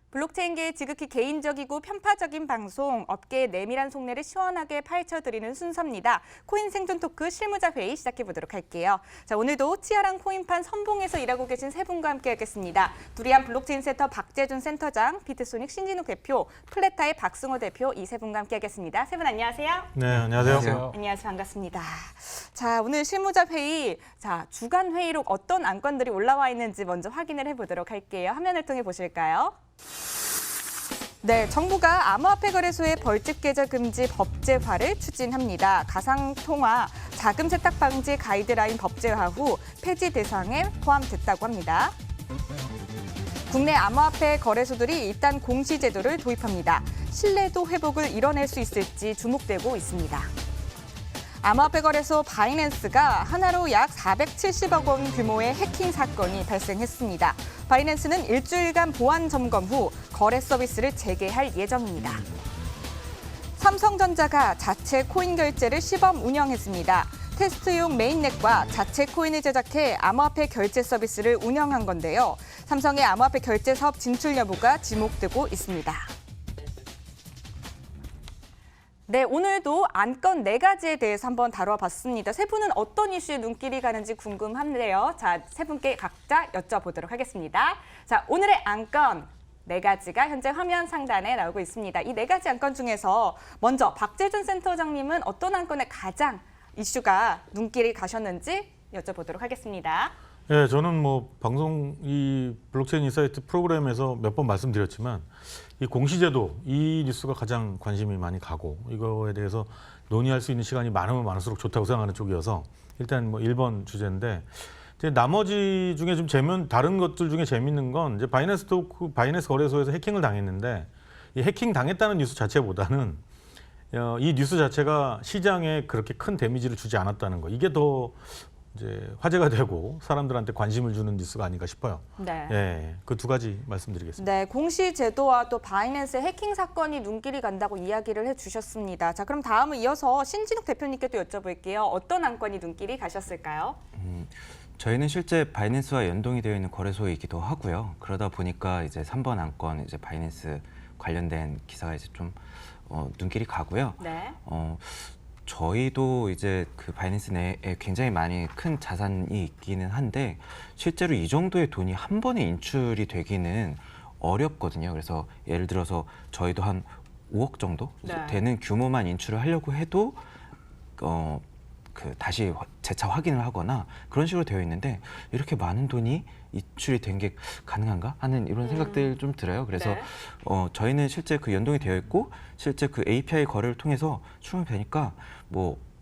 블록체인계의 지극히 개인적이고 편파적인 방송, 업계의 내밀한 속내를 시원하게 파헤쳐드리는 순서입니다. 코인 생존 토크 실무자 회의 시작해보도록 할게요. 자, 오늘도 치열한 코인판 선봉에서 일하고 계신 세 분과 함께하겠습니다. 두리안 블록체인 센터 박재준 센터장, 비트소닉 신진욱 대표, 플레타의 박승호 대표, 이 세 분과 함께하겠습니다. 세 분 안녕하세요. 네, 안녕하세요. 안녕하세요. 반갑습니다. 자, 오늘 실무자 회의, 자, 주간 회의록 어떤 안건들이 올라와 있는지 먼저 확인을 해보도록 할게요. 화면을 통해 보실까요? 네, 정부가 암호화폐 거래소의 벌집 계좌 금지 법제화를 추진합니다. 가상통화, 자금 세탁 방지 가이드라인 법제화 후 폐지 대상에 포함됐다고 합니다. 국내 암호화폐 거래소들이 일단 공시 제도를 도입합니다. 신뢰도 회복을 이뤄낼 수 있을지 주목되고 있습니다. 암호화폐 거래소 바이낸스가 하나로 약 470억 원 규모의 해킹 사건이 발생했습니다. 바이낸스는 일주일간 보안 점검 후 거래 서비스를 재개할 예정입니다. 삼성전자가 자체 코인 결제를 시범 운영했습니다. 테스트용 메인넷과 자체 코인을 제작해 암호화폐 결제 서비스를 운영한 건데요. 삼성의 암호화폐 결제 사업 진출 여부가 지목되고 있습니다. 네, 오늘도 안건 4가지에 대해서 한번 다뤄봤습니다. 세 분은 어떤 이슈에 눈길이 가는지 궁금한데요. 자, 세 분께 각자 여쭤보도록 하겠습니다. 자, 오늘의 안건 4가지가 현재 화면 상단에 나오고 있습니다. 이 4가지 안건 중에서 먼저 박재준 센터장님은 어떤 안건에 가장 이슈가 눈길이 가셨는지 여쭤보도록 하겠습니다. 네, 저는 방송 이 블록체인 인사이트 프로그램에서 몇 번 말씀드렸지만 이 공시제도 이 뉴스가 가장 관심이 많이 가고 이거에 대해서 논의할 수 있는 시간이 많으면 많을수록 좋다고 생각하는 쪽이어서 일단 1번 주제인데 이제 나머지 중에 좀 다른 것들 중에 재밌는 건 이제 바이낸스 거래소에서 해킹을 당했는데 이 해킹 당했다는 뉴스 자체보다는 이 뉴스 자체가 시장에 그렇게 큰 데미지를 주지 않았다는 거 이게 더 이제 화제가 되고 사람들한테 관심을 주는 뉴스가 아닌가 싶어요. 네. 예, 그 2가지 말씀드리겠습니다. 네, 공시 제도와 또 바이낸스의 해킹 사건이 눈길이 간다고 이야기를 해주셨습니다. 자, 그럼 다음은 이어서 신진욱 대표님께 또 여쭤볼게요. 어떤 안건이 눈길이 가셨을까요? 저희는 실제 바이낸스와 연동이 되어 있는 거래소이기도 하고요. 그러다 보니까 이제 3번 안건 이제 바이낸스 관련된 기사가 이제 좀 눈길이 가고요. 네. 저희도 이제 그 바이낸스 내에 굉장히 많이 큰 자산이 있기는 한데 실제로 이 정도의 돈이 한 번에 인출이 되기는 어렵거든요. 그래서 예를 들어서 저희도 한 5억 정도 되는 규모만 인출을 하려고 해도 다시 재차 확인을 하거나 그런 식으로 되어 있는데 이렇게 많은 돈이 인출이 된 게 가능한가 하는 이런 생각들 좀 들어요. 그래서 네. 저희는 실제 그 연동이 되어 있고 실제 그 API 거래를 통해서 출금이 되니까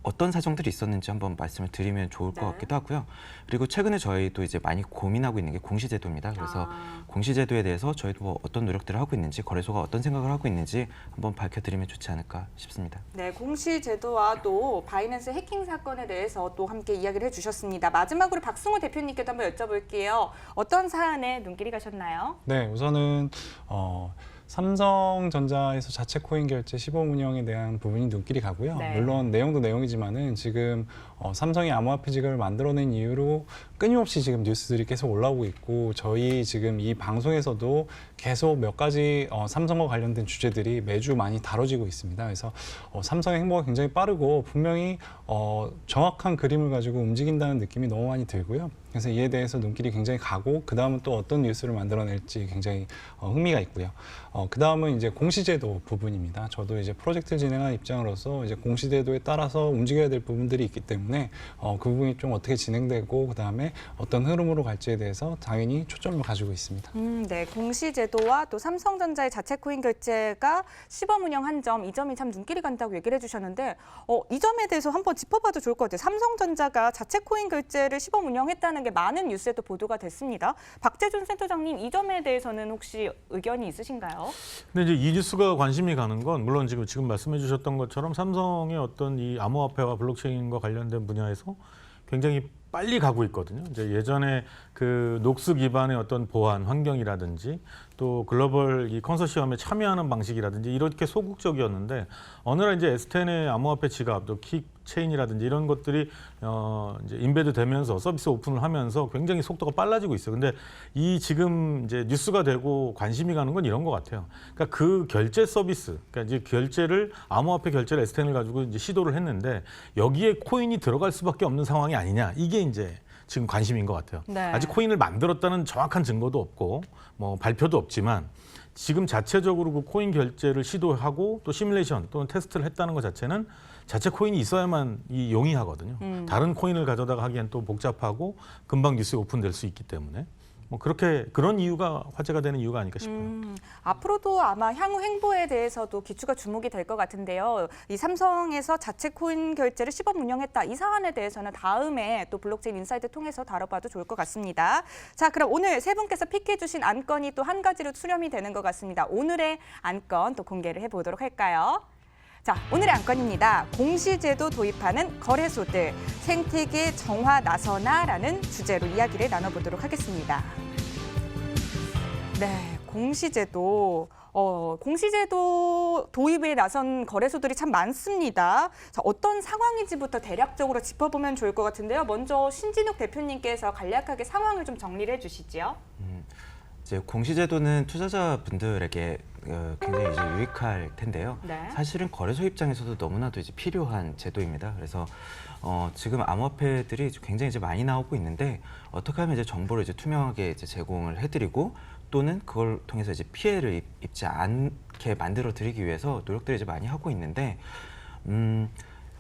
어떤 사정들이 있었는지 한번 말씀을 드리면 좋을 것 같기도 하고요. 그리고 최근에 저희도 이제 많이 고민하고 있는 게 공시제도입니다. 그래서 공시제도에 대해서 저희도 어떤 노력들을 하고 있는지 거래소가 어떤 생각을 하고 있는지 한번 밝혀드리면 좋지 않을까 싶습니다. 네, 공시제도와 또 바이낸스 해킹 사건에 대해서 또 함께 이야기를 해주셨습니다. 마지막으로 박승호 대표님께도 한번 여쭤볼게요. 어떤 사안에 눈길이 가셨나요? 네, 우선은 삼성전자에서 자체 코인 결제 시범 운영에 대한 부분이 눈길이 가고요. 네. 물론 내용도 내용이지만은 지금 삼성이 암호화폐 지갑을 만들어낸 이후로 끊임없이 지금 뉴스들이 계속 올라오고 있고 저희 지금 이 방송에서도 계속 몇 가지 삼성과 관련된 주제들이 매주 많이 다뤄지고 있습니다. 그래서 삼성의 행보가 굉장히 빠르고 분명히 정확한 그림을 가지고 움직인다는 느낌이 너무 많이 들고요. 그래서 이에 대해서 눈길이 굉장히 가고 그 다음은 또 어떤 뉴스를 만들어낼지 굉장히 흥미가 있고요. 그 다음은 이제 공시제도 부분입니다. 저도 이제 프로젝트를 진행하는 입장으로서 이제 공시제도에 따라서 움직여야 될 부분들이 있기 때문에 그 부분이 좀 어떻게 진행되고 그 다음에 어떤 흐름으로 갈지에 대해서 당연히 초점을 가지고 있습니다. 네, 공시제도와 또 삼성전자의 자체 코인 결제가 시범 운영한 점, 이 점이 참 눈길이 간다고 얘기를 해주셨는데 이 점에 대해서 한번 짚어봐도 좋을 것 같아요. 삼성전자가 자체 코인 결제를 시범 운영했다는 게 많은 뉴스에도 보도가 됐습니다. 박재준 센터장님, 이 점에 대해서는 혹시 의견이 있으신가요? 근데 이제 이 뉴스가 관심이 가는 건 물론 지금 말씀해 주셨던 것처럼 삼성의 어떤 이 암호화폐와 블록체인과 관련된 분야에서 굉장히 빨리 가고 있거든요. 이제 예전에 그 녹스 기반의 어떤 보안 환경이라든지 또 글로벌 이 컨소시엄에 참여하는 방식이라든지 이렇게 소극적이었는데 어느 날 이제 S10의 암호화폐 지갑, 또 킥체인이라든지 이런 것들이 이제 인베드 되면서 서비스 오픈을 하면서 굉장히 속도가 빨라지고 있어요. 근데 이 지금 이제 뉴스가 되고 관심이 가는 건 이런 것 같아요. 그러니까 그 결제 서비스, 그러니까 이제 결제를 암호화폐 결제를 S10을 가지고 이제 시도를 했는데 여기에 코인이 들어갈 수밖에 없는 상황이 아니냐, 이게 이제 지금 관심인 것 같아요. 네. 아직 코인을 만들었다는 정확한 증거도 없고 뭐 발표도 없지만 지금 자체적으로 그 코인 결제를 시도하고 또 시뮬레이션 또는 테스트를 했다는 것 자체는 자체 코인이 있어야만 이 용이하거든요. 다른 코인을 가져다가 하기엔 또 복잡하고 금방 뉴스에 오픈될 수 있기 때문에 뭐 그렇게 그런 이유가 화제가 되는 이유가 아닐까 싶어요. 앞으로도 아마 향후 행보에 대해서도 기추가 주목이 될 것 같은데요. 이 삼성에서 자체 코인 결제를 시범 운영했다. 이 사안에 대해서는 다음에 또 블록체인 인사이트 통해서 다뤄봐도 좋을 것 같습니다. 자, 그럼 오늘 세 분께서 픽해 주신 안건이 또 한 가지로 수렴이 되는 것 같습니다. 오늘의 안건 또 공개를 해보도록 할까요? 자, 오늘의 안건입니다. 공시제도 도입하는 거래소들, 생태계 정화 나서나라는 주제로 이야기를 나눠보도록 하겠습니다. 네, 공시제도 도입에 나선 거래소들이 참 많습니다. 자, 어떤 상황인지부터 대략적으로 짚어보면 좋을 것 같은데요. 먼저 신진욱 대표님께서 간략하게 상황을 좀 정리를 해주시죠. 이제 공시제도는 투자자분들에게 굉장히 이제 유익할 텐데요. 네. 사실은 거래소 입장에서도 너무나도 이제 필요한 제도입니다. 그래서 지금 암호화폐들이 굉장히 이제 많이 나오고 있는데 어떻게 하면 이제 정보를 이제 투명하게 이제 제공을 해드리고 또는 그걸 통해서 이제 피해를 입지 않게 만들어 드리기 위해서 노력들을 이제 많이 하고 있는데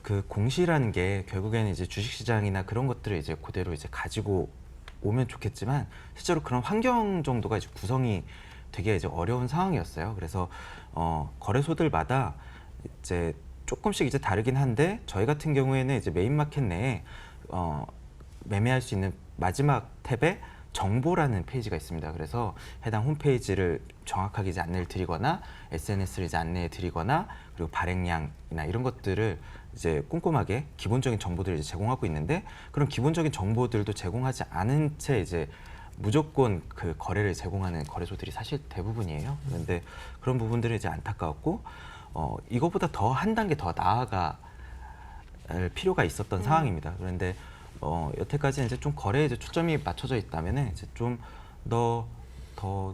그 공시라는 게 결국에는 이제 주식시장이나 그런 것들을 이제 그대로 이제 가지고 오면 좋겠지만 실제로 그런 환경 정도가 이제 구성이 되게 이제 어려운 상황이었어요. 그래서 거래소들마다 이제 조금씩 이제 다르긴 한데 저희 같은 경우에는 이제 메인 마켓 내에 매매할 수 있는 마지막 탭에 정보라는 페이지가 있습니다. 그래서 해당 홈페이지를 정확하게 이제 안내를 드리거나 SNS를 이제 안내해 드리거나 그리고 발행량이나 이런 것들을 이제 꼼꼼하게 기본적인 정보들을 이제 제공하고 있는데 그런 기본적인 정보들도 제공하지 않은 채 이제 무조건 그 거래를 제공하는 거래소들이 사실 대부분이에요. 그런데 그런 부분들이 이제 안타까웠고 이거보다 더 한 단계 더 나아갈 필요가 있었던 상황입니다. 그런데 여태까지 이제 좀 거래에 이제 초점이 맞춰져 있다면은 이제 좀 더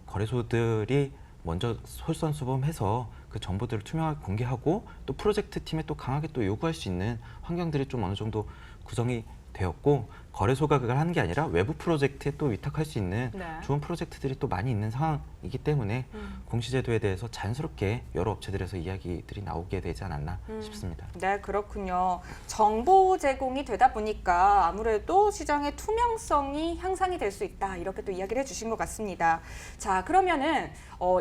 거래소들이 먼저 솔선수범해서 그 정보들을 투명하게 공개하고 또 프로젝트 팀에 또 강하게 또 요구할 수 있는 환경들이 좀 어느 정도 구성이 되었고 거래소가 그걸 하는 게 아니라 외부 프로젝트에 또 위탁할 수 있는 네. 좋은 프로젝트들이 또 많이 있는 상황이기 때문에 공시제도에 대해서 자연스럽게 여러 업체들에서 이야기들이 나오게 되지 않았나 싶습니다. 네, 그렇군요. 정보 제공이 되다 보니까 아무래도 시장의 투명성이 향상이 될 수 있다. 이렇게 또 이야기를 해주신 것 같습니다. 자, 그러면은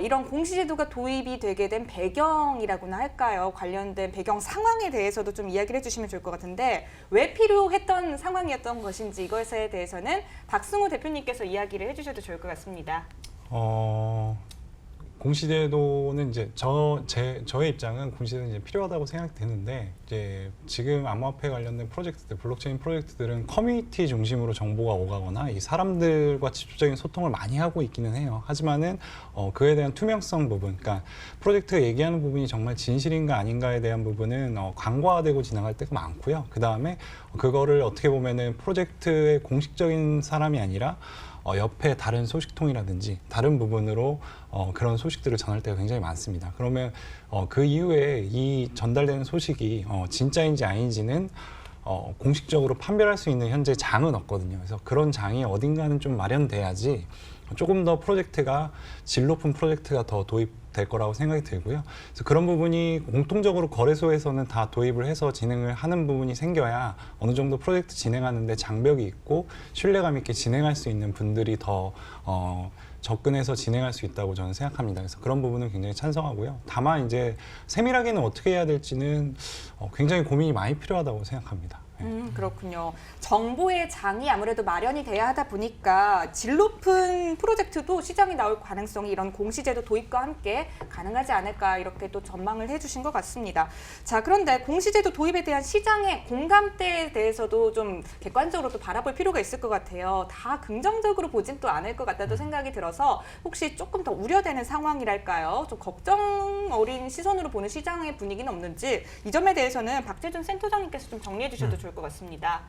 이런 공시제도가 도입이 되게 된 배경이라고나 할까요? 관련된 배경 상황에 대해서도 좀 이야기를 해주시면 좋을 것 같은데 왜 필요했던 상황이었던 것인지 이것에 대해서는 박승우 대표님께서 이야기를 해주셔도 좋을 것 같습니다. 공시제도는 이제 저의 입장은 공시제도는 이제 필요하다고 생각이 드는데 이제 지금 암호화폐 관련된 프로젝트들, 블록체인 프로젝트들은 커뮤니티 중심으로 정보가 오가거나 이 사람들과 직접적인 소통을 많이 하고 있기는 해요. 하지만은 그에 대한 투명성 부분, 그러니까 프로젝트가 얘기하는 부분이 정말 진실인가 아닌가에 대한 부분은 간과되고 지나갈 때가 많고요. 그 다음에 그거를 어떻게 보면은 프로젝트의 공식적인 사람이 아니라 옆에 다른 소식통이라든지 다른 부분으로 그런 소식들을 전할 때가 굉장히 많습니다. 그러면 그 이후에 이 전달되는 소식이 진짜인지 아닌지는 공식적으로 판별할 수 있는 현재 장은 없거든요. 그래서 그런 장이 어딘가는 좀 마련돼야지 조금 더 프로젝트가 질 높은 프로젝트가 더 도입될 거라고 생각이 들고요. 그래서 그런 부분이 공통적으로 거래소에서는 다 도입을 해서 진행을 하는 부분이 생겨야 어느 정도 프로젝트 진행하는데 장벽이 있고 신뢰감 있게 진행할 수 있는 분들이 더 접근해서 진행할 수 있다고 저는 생각합니다. 그래서 그런 부분은 굉장히 찬성하고요. 다만 이제 세밀하게는 어떻게 해야 될지는 굉장히 고민이 많이 필요하다고 생각합니다. 그렇군요. 정보의 장이 아무래도 마련이 돼야 하다 보니까 질 높은 프로젝트도 시장에 나올 가능성이 이런 공시제도 도입과 함께 가능하지 않을까 이렇게 또 전망을 해주신 것 같습니다. 자, 그런데 공시제도 도입에 대한 시장의 공감대에 대해서도 좀 객관적으로 또 바라볼 필요가 있을 것 같아요. 다 긍정적으로 보진 또 않을 것 같다도 생각이 들어서 혹시 조금 더 우려되는 상황이랄까요? 좀 걱정 어린 시선으로 보는 시장의 분위기는 없는지 이 점에 대해서는 박재준 센터장님께서 좀 정리해 주셔도 좋을 것 같습니다.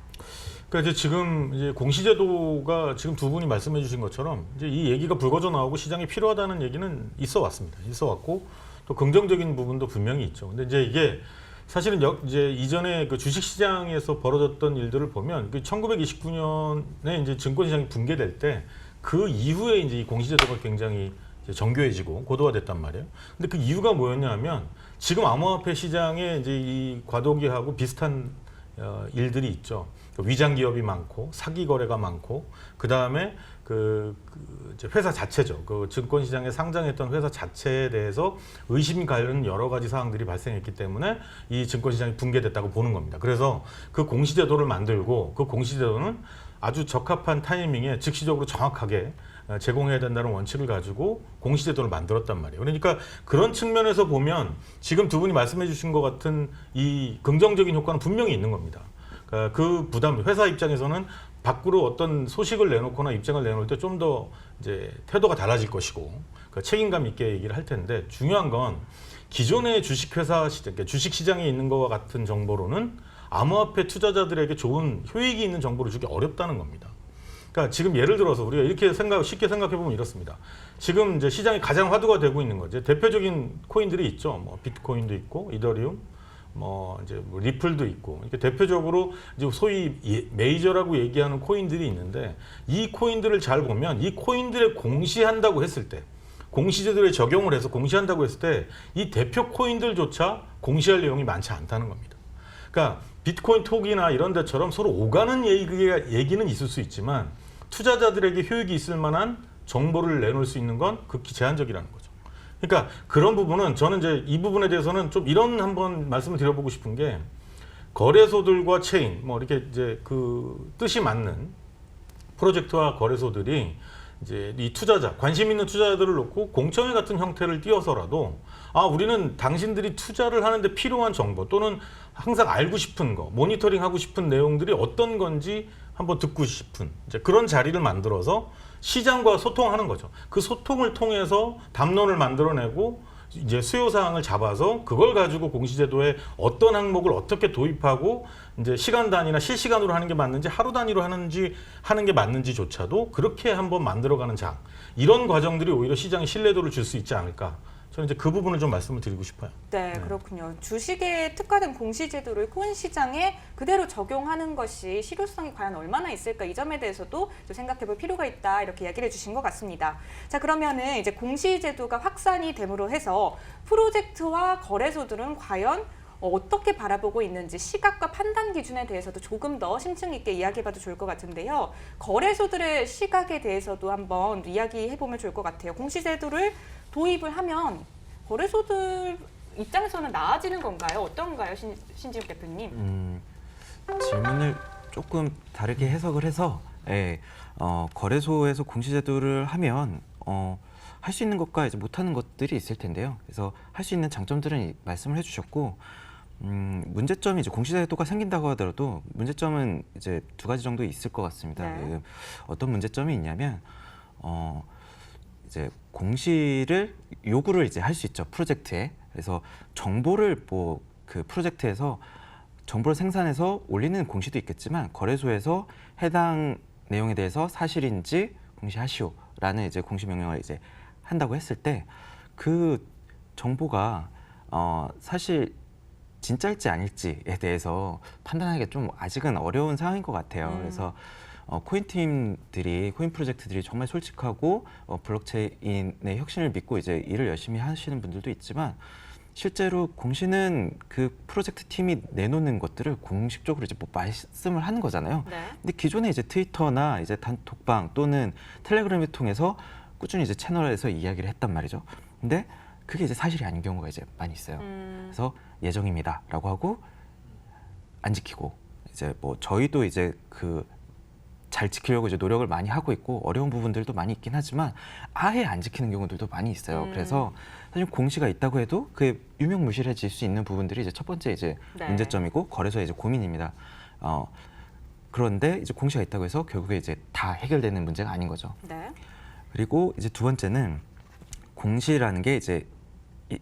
그러니까 이제 지금 이제 공시제도가 지금 두 분이 말씀해주신 것처럼 이제 이 얘기가 불거져 나오고 시장이 필요하다는 얘기는 있어 왔습니다. 있어 왔고 또 긍정적인 부분도 분명히 있죠. 근데 이제 이게 사실은 이제 이전에 그 주식시장에서 벌어졌던 일들을 보면 그 1929년에 이제 증권시장이 붕괴될 때 그 이후에 이제 이 공시제도가 굉장히 이제 정교해지고 고도화됐단 말이에요. 근데 그 이유가 뭐였냐면 지금 암호화폐 시장에 이제 이 과도기하고 비슷한 일들이 있죠. 위장 기업이 많고 사기 거래가 많고 그 다음에 이제 회사 자체죠. 그 증권 시장에 상장했던 회사 자체에 대해서 의심이 가는 여러 가지 사항들이 발생했기 때문에 이 증권 시장이 붕괴됐다고 보는 겁니다. 그래서 그 공시제도를 만들고 그 공시제도는 아주 적합한 타이밍에 즉시적으로 정확하게 제공해야 된다는 원칙을 가지고 공시제도를 만들었단 말이에요. 그러니까 그런 측면에서 보면 지금 두 분이 말씀해 주신 것 같은 이 긍정적인 효과는 분명히 있는 겁니다. 그러니까 그 부담, 회사 입장에서는 밖으로 어떤 소식을 내놓거나 입장을 내놓을 때 좀 더 이제 태도가 달라질 것이고 그 책임감 있게 얘기를 할 텐데 중요한 건 기존의 주식회사 시장, 그러니까 주식시장에 있는 것과 같은 정보로는 암호화폐 투자자들에게 좋은 효익이 있는 정보를 주기 어렵다는 겁니다. 그러니까 지금 예를 들어서 우리가 이렇게 쉽게 생각해 보면 이렇습니다. 지금 이제 시장이 가장 화두가 되고 있는 거죠. 대표적인 코인들이 있죠. 뭐 비트코인도 있고, 이더리움, 이제 리플도 있고. 이렇게 대표적으로 이제 소위 메이저라고 얘기하는 코인들이 있는데 이 코인들을 잘 보면 이 코인들에 공시한다고 했을 때, 공시제도에 적용을 해서 공시한다고 했을 때 이 대표 코인들조차 공시할 내용이 많지 않다는 겁니다. 그러니까 비트코인 톡이나 이런 데처럼 서로 오가는 얘기는 있을 수 있지만 투자자들에게 효익이 있을 만한 정보를 내놓을 수 있는 건 극히 제한적이라는 거죠. 그러니까 그런 부분은 저는 이제 이 부분에 대해서는 좀 이런 한번 말씀을 드려보고 싶은 게 거래소들과 체인 이렇게 이제 그 뜻이 맞는 프로젝트와 거래소들이 이제 이 투자자, 관심 있는 투자자들을 놓고 공청회 같은 형태를 띄워서라도 우리는 당신들이 투자를 하는데 필요한 정보 또는 항상 알고 싶은 거, 모니터링하고 싶은 내용들이 어떤 건지 한번 듣고 싶은 이제 그런 자리를 만들어서 시장과 소통하는 거죠. 그 소통을 통해서 담론을 만들어내고 이제 수요 사항을 잡아서 그걸 가지고 공시제도에 어떤 항목을 어떻게 도입하고 이제 시간 단위나 실시간으로 하는 게 맞는지 하루 단위로 하는 게 맞는지조차도 그렇게 한번 만들어가는 장 이런 과정들이 오히려 시장에 신뢰도를 줄 수 있지 않을까. 저는 이제 그 부분을 좀 말씀을 드리고 싶어요. 네, 그렇군요. 주식에 특화된 공시제도를 코인 시장에 그대로 적용하는 것이 실효성이 과연 얼마나 있을까 이 점에 대해서도 좀 생각해볼 필요가 있다 이렇게 이야기를 해주신 것 같습니다. 자, 그러면은 이제 공시제도가 확산이 됨으로 해서 프로젝트와 거래소들은 과연 어떻게 바라보고 있는지 시각과 판단 기준에 대해서도 조금 더 심층 있게 이야기해봐도 좋을 것 같은데요. 거래소들의 시각에 대해서도 한번 이야기해보면 좋을 것 같아요. 공시제도를 도입을 하면 거래소들 입장에서는 나아지는 건가요? 어떤가요, 신지욱 대표님? 질문을 조금 다르게 해석을 해서 거래소에서 공시제도를 하면 할 수 있는 것과 이제 못하는 것들이 있을 텐데요. 그래서 할 수 있는 장점들은 말씀을 해주셨고 문제점이 이제 공시제도가 생긴다고 하더라도 문제점은 이제 두 가지 정도 있을 것 같습니다. 네. 어떤 문제점이 있냐면 이제 공시를 요구를 이제 할 수 있죠, 프로젝트에. 그래서 정보를 그 프로젝트에서 정보를 생산해서 올리는 공시도 있겠지만 거래소에서 해당 내용에 대해서 사실인지 공시하시오라는 이제 공시 명령을 이제 한다고 했을 때 그 정보가 사실 진짜일지 아닐지에 대해서 판단하기가 좀 아직은 어려운 상황인 것 같아요. 그래서 코인 팀들이, 코인 프로젝트들이 정말 솔직하고 블록체인의 혁신을 믿고 이제 일을 열심히 하시는 분들도 있지만 실제로 공시는 그 프로젝트 팀이 내놓는 것들을 공식적으로 이제 말씀을 하는 거잖아요. 네. 근데 기존에 이제 트위터나 이제 단톡방 또는 텔레그램을 통해서 꾸준히 이제 채널에서 이야기를 했단 말이죠. 근데 그게 이제 사실이 아닌 경우가 이제 많이 있어요. 그래서 예정입니다라고 하고 안 지키고 이제 뭐 저희도 이제 그 잘 지키려고 이제 노력을 많이 하고 있고 어려운 부분들도 많이 있긴 하지만 아예 안 지키는 경우들도 많이 있어요. 그래서 사실 공시가 있다고 해도 그게 유명무실해질 수 있는 부분들이 이제 첫 번째 이제 네. 문제점이고 거래소의 이제 고민입니다. 그런데 이제 공시가 있다고 해서 결국에 이제 다 해결되는 문제가 아닌 거죠. 네. 그리고 이제 두 번째는 공시라는 게 이제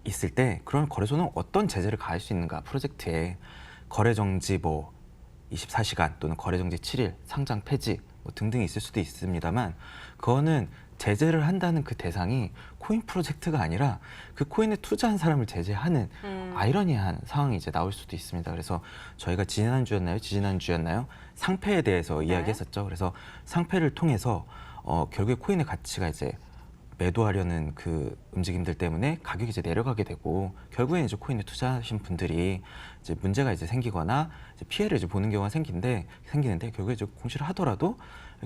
있을 때 그런 거래소는 어떤 제재를 가할 수 있는가 프로젝트에 거래 정지 뭐 24시간 또는 거래 정지 7일, 상장 폐지 뭐 등등이 있을 수도 있습니다만 그거는 제재를 한다는 그 대상이 코인 프로젝트가 아니라 그 코인에 투자한 사람을 제재하는 아이러니한 상황이 이제 나올 수도 있습니다. 그래서 저희가 지지난주였나요? 상패에 대해서 이야기했었죠. 그래서 상패를 통해서 결국에 코인의 가치가 이제 매도하려는 그 움직임들 때문에 가격이 이제 내려가게 되고 결국에는 이제 코인에 투자하신 분들이 이제 문제가 이제 생기거나 이제 피해를 이제 보는 경우가 생기는데 결국에 이제 공시를 하더라도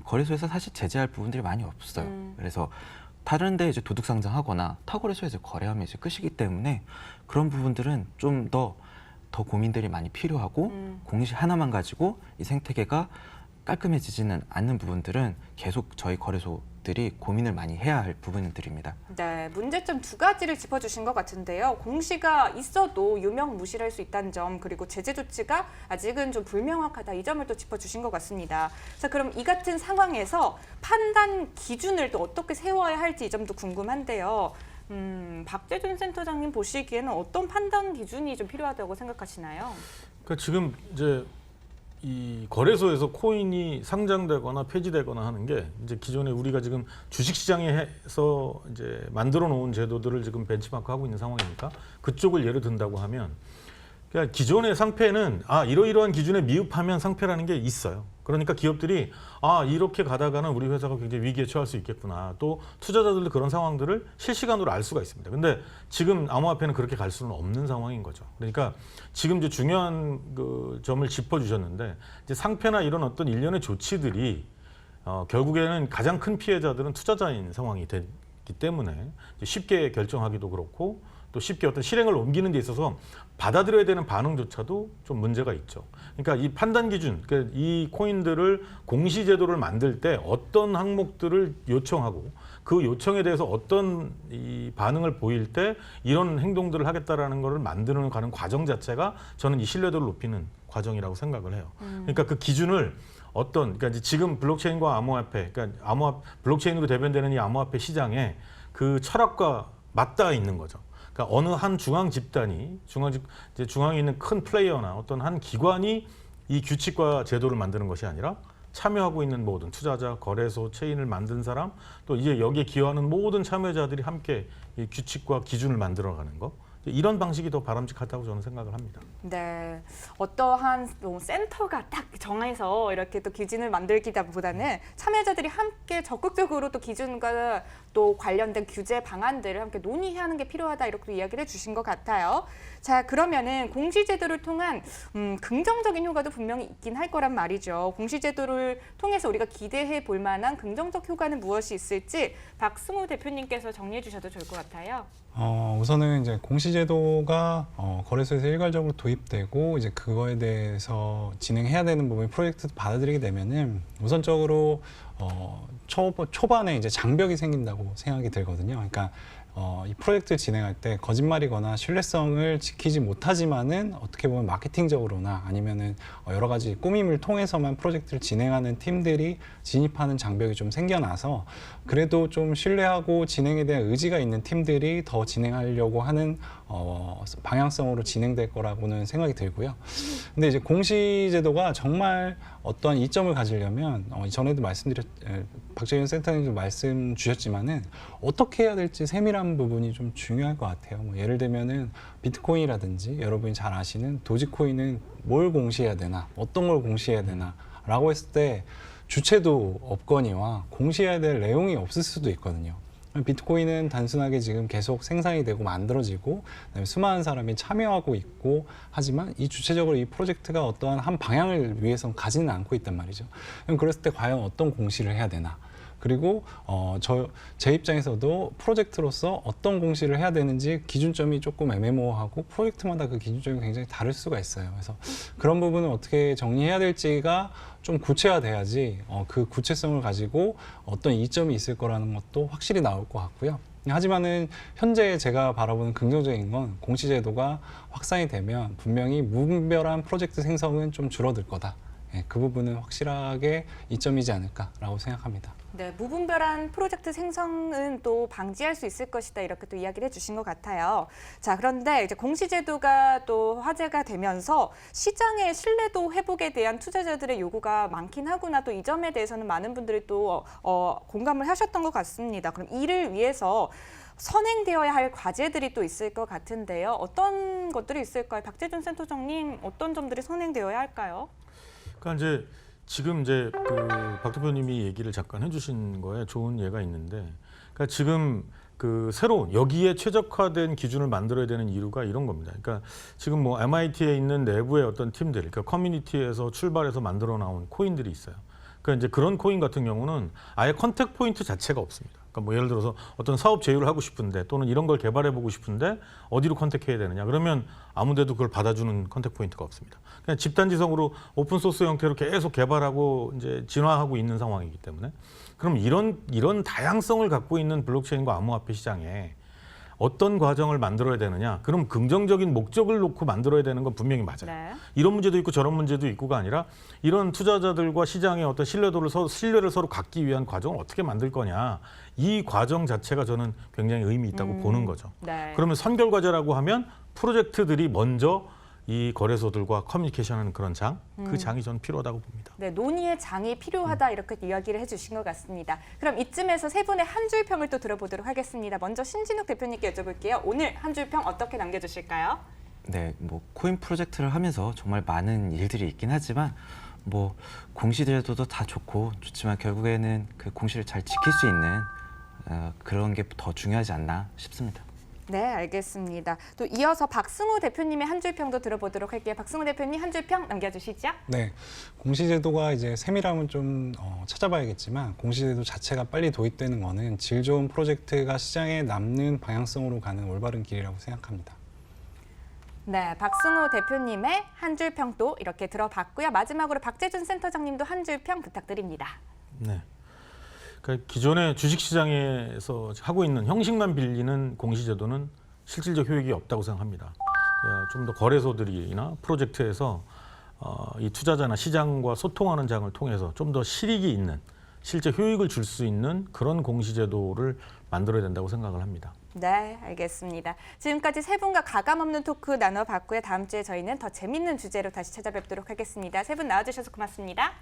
거래소에서 사실 제재할 부분들이 많이 없어요. 그래서 다른데 이제 도둑 상장하거나 타거래소에서 거래하면 이제 끝이기 때문에 그런 부분들은 좀 더 고민들이 많이 필요하고 공시 하나만 가지고 이 생태계가 깔끔해지지는 않는 부분들은 계속 저희 거래소들이 고민을 많이 해야 할 부분들입니다. 네, 문제점 두 가지를 짚어주신 것 같은데요. 공시가 있어도 유명무실할 수 있다는 점, 그리고 제재 조치가 아직은 좀 불명확하다, 이 점을 또 짚어주신 것 같습니다. 자, 그럼 이 같은 상황에서 판단 기준을 또 어떻게 세워야 할지 이 점도 궁금한데요. 박재준 센터장님 보시기에는 어떤 판단 기준이 좀 필요하다고 생각하시나요? 그러니까 지금 이제 이 거래소에서 코인이 상장되거나 폐지되거나 하는 게 이제 기존에 우리가 지금 주식시장에서 이제 만들어 놓은 제도들을 지금 벤치마크하고 있는 상황이니까 그쪽을 예를 든다고 하면 그러니까 기존의 상패는 이러이러한 기준에 미흡하면 상패라는 게 있어요. 그러니까 기업들이 이렇게 가다가는 우리 회사가 굉장히 위기에 처할 수 있겠구나. 또 투자자들도 그런 상황들을 실시간으로 알 수가 있습니다. 근데 지금 암호화폐는 그렇게 갈 수는 없는 상황인 거죠. 그러니까 지금 이제 중요한 그 점을 짚어주셨는데 이제 상패나 이런 어떤 일련의 조치들이 결국에는 가장 큰 피해자들은 투자자인 상황이 되기 때문에 쉽게 결정하기도 그렇고 또 쉽게 어떤 실행을 옮기는 데 있어서 받아들여야 되는 반응조차도 좀 문제가 있죠. 그러니까 이 판단 기준, 그러니까 이 코인들을 공시 제도를 만들 때 어떤 항목들을 요청하고 그 요청에 대해서 어떤 이 반응을 보일 때 이런 행동들을 하겠다라는 것을 만드는 가는 과정 자체가 저는 이 신뢰도를 높이는 과정이라고 생각을 해요. 그러니까 그 기준을 그러니까 이제 지금 블록체인과 암호화폐, 그러니까 블록체인으로 대변되는 이 암호화폐 시장에 그 철학과 맞닿아 있는 거죠. 그러니까 어느 한 중앙 집단이 중앙에 있는 큰 플레이어나 어떤 한 기관이 이 규칙과 제도를 만드는 것이 아니라 참여하고 있는 모든 투자자, 거래소, 체인을 만든 사람, 또 이제 여기에 기여하는 모든 참여자들이 함께 이 규칙과 기준을 만들어가는 것. 이런 방식이 더 바람직하다고 저는 생각을 합니다. 네, 어떠한 센터가 딱 정해서 이렇게 또 기준을 만들기보다는 참여자들이 함께 적극적으로 또 기준과 또 관련된 규제 방안들을 함께 논의하는 게 필요하다 이렇게 이야기를 해주신 것 같아요. 자, 그러면은 공시제도를 통한 긍정적인 효과도 분명히 있긴 할 거란 말이죠. 공시제도를 통해서 우리가 기대해 볼 만한 긍정적 효과는 무엇이 있을지 박승우 대표님께서 정리해 주셔도 좋을 것 같아요. 우선은 이제 공시제도가 거래소에서 일괄적으로 도입되고 이제 그거에 대해서 진행해야 되는 부분 프로젝트 받아들이게 되면은 우선적으로 초반에 이제 장벽이 생긴다고 생각이 들거든요. 그러니까 이 프로젝트 진행할 때 거짓말이거나 신뢰성을 지키지 못하지만은 어떻게 보면 마케팅적으로나 아니면은 여러 가지 꾸밈을 통해서만 프로젝트를 진행하는 팀들이 진입하는 장벽이 좀 생겨나서 그래도 좀 신뢰하고 진행에 대한 의지가 있는 팀들이 더 진행하려고 하는 방향성으로 진행될 거라고는 생각이 들고요. 근데 이제 공시제도가 정말 어떤 이점을 가지려면 전에도 박재윤 센터님도 말씀 주셨지만은 어떻게 해야 될지 세밀한 부분이 좀 중요할 것 같아요. 뭐 예를 들면은 비트코인이라든지 여러분이 잘 아시는 도지코인은 뭘 공시해야 되나, 어떤 걸 공시해야 되나라고 했을 때 주체도 없거니와 공시해야 될 내용이 없을 수도 있거든요. 비트코인은 단순하게 지금 계속 생산이 되고 만들어지고 그다음에 수많은 사람이 참여하고 있고 하지만 이 주체적으로 이 프로젝트가 어떠한 한 방향을 위해서 가지는 않고 있단 말이죠. 그럼 그랬을 때 과연 어떤 공시를 해야 되나? 그리고 제 입장에서도 프로젝트로서 어떤 공시를 해야 되는지 기준점이 조금 애매모호하고 프로젝트마다 그 기준점이 굉장히 다를 수가 있어요. 그래서 그런 부분을 어떻게 정리해야 될지가 좀 구체화돼야지 그 구체성을 가지고 어떤 이점이 있을 거라는 것도 확실히 나올 것 같고요. 하지만은 현재 제가 바라보는 긍정적인 건 공시제도가 확산이 되면 분명히 무분별한 프로젝트 생성은 좀 줄어들 거다. 예, 그 부분은 확실하게 이점이지 않을까라고 생각합니다. 네, 무분별한 프로젝트 생성은 또 방지할 수 있을 것이다 이렇게 또 이야기를 해주신 것 같아요. 자, 그런데 이제 공시제도가 또 화제가 되면서 시장의 신뢰도 회복에 대한 투자자들의 요구가 많긴 하구나 또 이 점에 대해서는 많은 분들이 또 공감을 하셨던 것 같습니다. 그럼 이를 위해서 선행되어야 할 과제들이 또 있을 것 같은데요. 어떤 것들이 있을까요? 박재준 센터장님, 어떤 점들이 선행되어야 할까요? 그러니까 이제 지금 이제 박 대표님이 얘기를 잠깐 해주신 거에 좋은 예가 있는데, 그러니까 지금 그 새로운 여기에 최적화된 기준을 만들어야 되는 이유가 이런 겁니다. 그러니까 지금 뭐 MIT에 있는 내부의 어떤 팀들, 그러니까 커뮤니티에서 출발해서 만들어 나온 코인들이 있어요. 그러니까 이제 그런 코인 같은 경우는 아예 컨택 포인트 자체가 없습니다. 그러니까 뭐 예를 들어서 어떤 사업 제휴를 하고 싶은데 또는 이런 걸 개발해 보고 싶은데 어디로 컨택해야 되느냐? 그러면 아무데도 그걸 받아주는 컨택 포인트가 없습니다. 그냥 집단지성으로 오픈 소스 형태로 계속 개발하고 이제 진화하고 있는 상황이기 때문에 그럼 이런 다양성을 갖고 있는 블록체인과 암호화폐 시장에 어떤 과정을 만들어야 되느냐? 그럼 긍정적인 목적을 놓고 만들어야 되는 건 분명히 맞아요. 네. 이런 문제도 있고 저런 문제도 있고가 아니라 이런 투자자들과 시장의 어떤 신뢰를 서로 갖기 위한 과정을 어떻게 만들 거냐. 이 과정 자체가 저는 굉장히 의미 있다고 보는 거죠. 네. 그러면 선결 과제라고 하면 프로젝트들이 먼저 이 거래소들과 커뮤니케이션하는 그런 장, 그 장이 저는 필요하다고 봅니다. 네, 논의의 장이 필요하다 이렇게 이야기를 해주신 것 같습니다. 그럼 이쯤에서 세 분의 한 줄 평을 또 들어보도록 하겠습니다. 먼저 신진욱 대표님께 여쭤볼게요. 오늘 한 줄 평 어떻게 남겨주실까요? 네, 뭐 코인 프로젝트를 하면서 정말 많은 일들이 있긴 하지만 뭐 공시제도도 다 좋지만 결국에는 그 공시를 잘 지킬 수 있는 그런 게 더 중요하지 않나 싶습니다. 네, 알겠습니다. 또 이어서 박승우 대표님의 한 줄 평도 들어보도록 할게요. 박승우 대표님 한 줄 평 남겨주시죠. 네, 공시제도가 이제 세밀함은 좀 찾아봐야겠지만 공시제도 자체가 빨리 도입되는 거는 질 좋은 프로젝트가 시장에 남는 방향성으로 가는 올바른 길이라고 생각합니다. 네, 박승우 대표님의 한 줄 평도 이렇게 들어봤고요. 마지막으로 박재준 센터장님도 한 줄 평 부탁드립니다. 네. 그러니까 기존의 주식시장에서 하고 있는 형식만 빌리는 공시제도는 실질적 효익이 없다고 생각합니다. 좀 더 거래소들이나 프로젝트에서 이 투자자나 시장과 소통하는 장을 통해서 좀 더 실익이 있는 실제 효익을 줄 수 있는 그런 공시제도를 만들어야 된다고 생각을 합니다. 네, 알겠습니다. 지금까지 세 분과 가감 없는 토크 나눠봤고요. 다음 주에 저희는 더 재밌는 주제로 다시 찾아뵙도록 하겠습니다. 세 분 나와주셔서 고맙습니다.